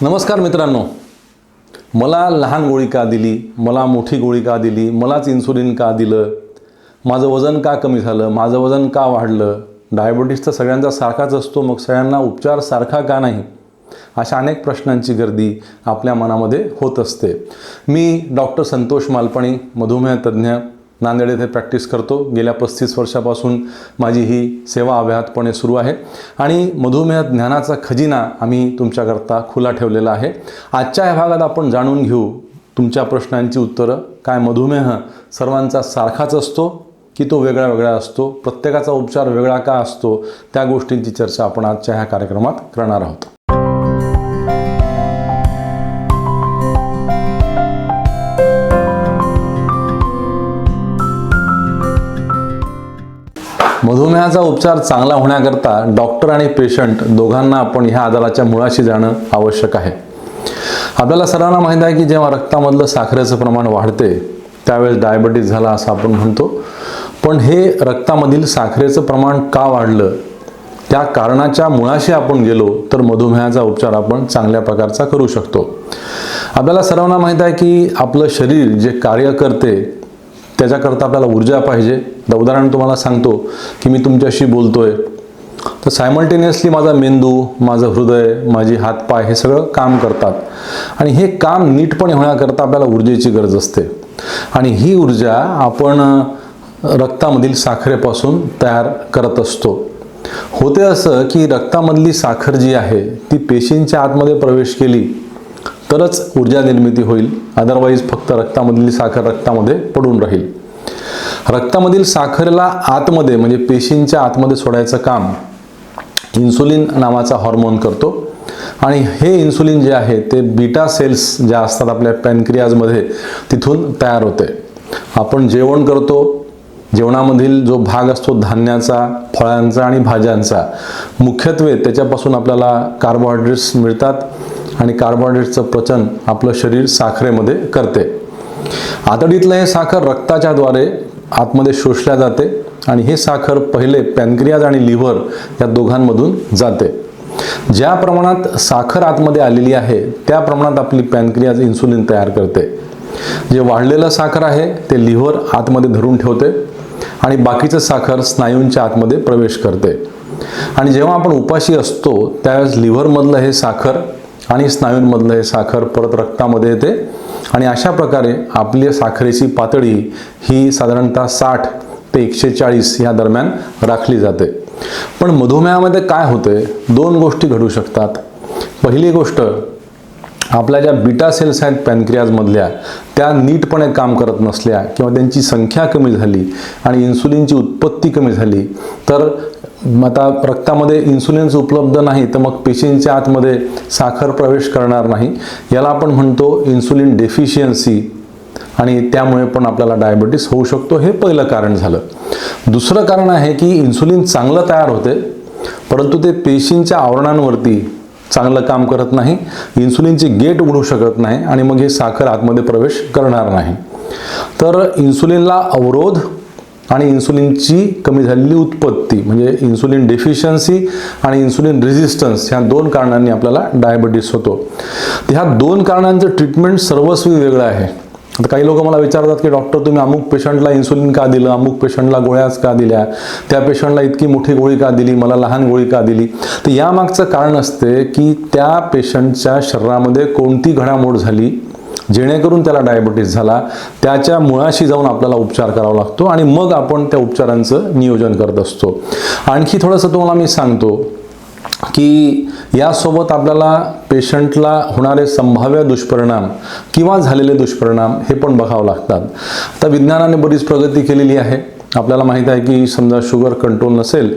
नमस्कार मित्रांनो, मला लहान गोळी का दिली, मला मोठी गोळी का दिली, मलाच इन्सुलिन का दिलं, माझं वजन का कमी झालं, माझं वजन का वाढलं, डायबिटीस तर सगळ्यांचा सारखाच असतो, मग सगळ्यांना उपचार सारखा का नाही, अशा अनेक प्रश्नांची गर्दी आपल्या मनामध्ये होत असते. मी डॉक्टर संतोष मालपाणी, मधुमेह तज्ज्ञ, नांदेड येथे प्रॅक्टिस करतो. गेल्या 35 वर्षापासून माझी ही सेवा अव्याहतपणे सुरू आहे आणि मधुमेह ज्ञानाचा खजिना आम्ही तुमच्याकरता खुला ठेवलेला आहे. आजच्या या भागात आपण जाणून घेऊ तुमच्या प्रश्नांची उत्तरं. काय मधुमेह सर्वांचा सारखाच असतो की तो वेगळा वेगळा असतो, प्रत्येकाचा उपचार वेगळा का असतो, त्या गोष्टींची चर्चा आपण आजच्या ह्या कार्यक्रमात करणार आहोत. मधुमेहाचा उपचार चांगला होण्याकरता डॉक्टर आणि पेशंट दोघांना आपण ह्या आजाराच्या मुळाशी जाणं आवश्यक आहे. आपल्याला सर्वांना माहीत आहे की जेव्हा रक्तामधलं साखरेचं प्रमाण वाढते त्यावेळेस डायबिटीस झाला असं आपण म्हणतो. पण हे रक्तामधील साखरेचं प्रमाण का वाढलं, त्या कारणाच्या मुळाशी आपण गेलो तर मधुमेहाचा उपचार आपण चांगल्या प्रकारचा करू शकतो. आपल्याला सर्वांना माहीत आहे की आपलं शरीर जे कार्य करते त्याच्याकरता आपल्याला ऊर्जा पाहिजे. उदाहरण तुम्हाला सांगतो की मी तुमच्याशी बोलतोय तर सायमल्टेनियसली माझा मेंदू, माझं हृदय, माझी हातपाय हे सगळं काम करतात आणि हे काम नीटपणे होण्याकरता आपल्याला ऊर्जेची गरज असते आणि ही ऊर्जा आपण रक्तामधील साखरेपासून तयार करत असतो. होते असं की रक्तामधली साखर जी आहे ती पेशींच्या आतमध्ये प्रवेश केली तरच ऊर्जा निर्मिती होईल, अदरवाईज फक्त रक्तामधली साखर रक्तामध्ये पडून राहील. रक्तामधील साखरेला आतमध्ये म्हणजे पेशींच्या आतमध्ये सोडायचं काम इन्सुलिन नावाचा हॉर्मोन करतो आणि हे इन्सुलिन जे आहे ते बीटा सेल्स ज्या असतात आपल्या पॅनक्रियाजमध्ये तिथून तयार होते. आपण जेवण करतो, जेवणामधील जो भाग असतो धान्याचा, फळांचा आणि भाज्यांचा, मुख्यत्वे त्याच्यापासून आपल्याला कार्बोहायड्रेट्स मिळतात आणि कार्बोहायड्रेट्सचं पचन आपलं शरीर साखरेमध्ये करते. आतडीतलं हे साखर रक्ताच्या द्वारे आतमध्ये शोषल्या जाते आणि हे साखर पहिले पॅनक्रियाज आणि लिव्हर या दोघांमधून जाते. ज्या प्रमाणात साखर आतमध्ये आलेली आहे त्या प्रमाणात आपली पॅनक्रियाज इन्सुलिन तयार करते. जे वाढलेलं साखर आहे ते लिव्हर आतमध्ये धरून ठेवते आणि बाकीचं साखर स्नायूंच्या आतमध्ये प्रवेश करते आणि जेव्हा आपण उपाशी असतो त्यावेळेस लिव्हरमधलं हे साखर आणि स्नायूंमधलं हे साखर परत रक्तामध्ये येते आणि अशा प्रकारे आपली साखरेची पातळी ही साधारणतः 60 ते 140 या दरम्यान राखली जाते. पण मधुमेहामध्ये काय होते, दोन गोष्टी घडू शकतात. पहिली गोष्ट, आपल्या ज्या बीटा सेल्स आहेत पॅनक्रियाजमधल्या त्या नीटपणे काम करत नसल्या किंवा त्यांची संख्या कमी झाली आणि इन्सुलिनची उत्पत्ती कमी झाली तर आता रक्तामध्ये इन्सुलिन्स उपलब्ध नाही तर मग पेशींच्या आतमध्ये साखर प्रवेश करणार नाही. याला आपण म्हणतो इन्सुलिन डेफिशियन्सी आणि त्यामुळे पण आपल्याला डायबिटीस होऊ शकतो. हे पहिलं कारण झालं. दुसरं कारण आहे की इन्सुलिन चांगलं तयार होते परंतु ते पेशींच्या आवरणांवरती चांगलं काम करत नाही, इन्सुलिनची गेट उघडू शकत नाही आणि मग हे साखर आतमध्ये प्रवेश करणार नाही. तर इन्सुलिनला अवरोध आणि इन्सुलिनची कमी झालेली उत्पत्ती म्हणजे इन्सुलिन डेफिशियन्सी आणि इन्सुलिन रेझिस्टन्स ह्या दोन कारणांनी आपल्याला डायबिटीस होतो. ह्या दोन कारणांचं ट्रीटमेंट सर्वस्वी वेगळं आहे. आता काही लोक मला विचारतात की डॉक्टर तुम्ही अमुक पेशंटला इन्सुलिन का दिलं, अमुक पेशंटला गोळ्याच का दिल्या, त्या पेशंटला इतकी मोठी गोळी का दिली, मला लहान गोळी का दिली. तर यामागचं कारण असते की त्या पेशंटच्या शरीरामध्ये कोणती घडामोड झाली जेणेकरून त्याला डायबिटीस झाला, त्याच्या मुळाशी जाऊन आपल्याला उपचार करावा लागतो आणि मग आपण त्या उपचारांचं नियोजन करत असतो. आणखी थोडंसं तुम्हाला मी सांगतो की यासोबत आपल्याला पेशंटला होणारे संभाव्य दुष्परिणाम किंवा झालेले दुष्परिणाम हे पण बघावं लागतात. आता विज्ञानाने बरीच प्रगती केलेली आहे. आपल्याला माहीत आहे की समजा शुगर कंट्रोल नसेल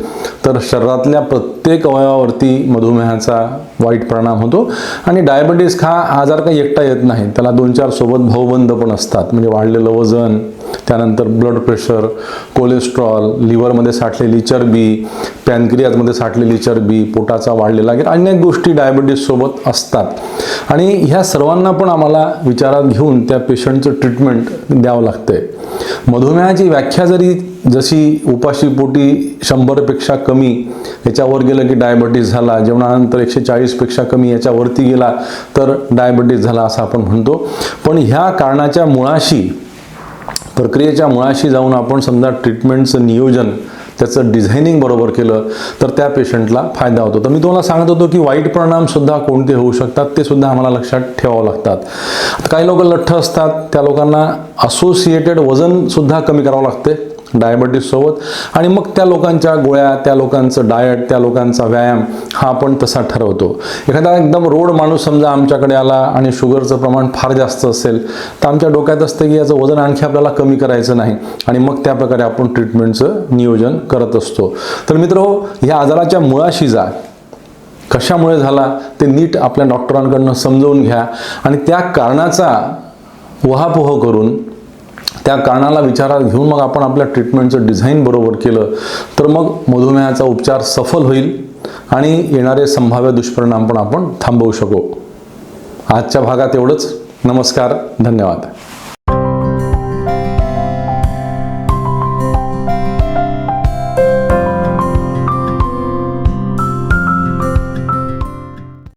तर शरीरातल्या प्रत्येक अवयवावरती मधुमेहाचा वाईट परिणाम होतो आणि डायबिटीस हा आजार काही एकटा येत नाही, त्याला 2-4 सोबत भाऊबंद पण असतात. म्हणजे वाढलेलं वजन, त्यानंतर ब्लड प्रेशर, कोलेस्ट्रॉल, लिव्हरमध्ये साठलेली चरबी, पॅनक्रियाजमध्ये साठलेली चरबी, पोटाचा वाढलेला वगैरे अनेक गोष्टी डायबिटीजसोबत असतात आणि ह्या सर्वांना पण आम्हाला विचारात घेऊन त्या पेशंटचं ट्रीटमेंट द्यावं लागतंय. मधुमेहाची व्याख्या जशी उपाशीपोटी 100पेक्षा कमी याच्यावर गेलं की डायबिटीज झाला, जेवणानंतर 140पेक्षा कमी याच्यावरती गेला तर डायबिटीज झाला असं आपण म्हणतो. पण ह्या कारणाच्या मुळाशी, प्रक्रियेच्या मुळाशी जाऊन आपण समजा ट्रीटमेंटचं नियोजन, त्याचं डिझायनिंग बरोबर केलं तर त्या पेशंटला फायदा होतो. तर मी तुम्हाला सांगत होतो की वाईट परिणाम सुद्धा कोणते होऊ शकतात ते सुद्धा आम्हाला लक्षात ठेवावं लागतात. काही लोक लठ्ठ असतात, त्या लोकांना असोसिएटेड वजन सुद्धा कमी करावं लागते डायबिटीज सोबत आणि मग त्या लोकांच्या गोळ्या, त्या लोकांचं डाएट, त्या लोकांचा व्यायाम हा आपण तसा ठरवतो. एखादा एकदम रोड माणूस समजा आमच्याकडे आला आणि शुगरचं प्रमाण फार जास्त असेल तर आमच्या डोक्यात असते की याचं वजन आणखी आपल्याला कमी करायचं नाही आणि मग त्या प्रकारे आपण ट्रीटमेंटचं नियोजन करत असतो. तर मित्रहो, ह्या आजाराच्या मुळाशी जा, कशामुळे झाला ते नीट आपल्या डॉक्टरांकडनं समजवून घ्या आणि त्या कारणाचा उहापोह करून, त्या कारणाला विचारात घेऊन मग आपण आपल्या ट्रीटमेंटचं डिझाईन बरोबर केलं तर मग मधुमेहाचा उपचार सफल होईल आणि येणारे संभाव्य दुष्परिणाम पण आपण थांबवू शकू. आजच्या भागात एवढंच. नमस्कार, धन्यवाद.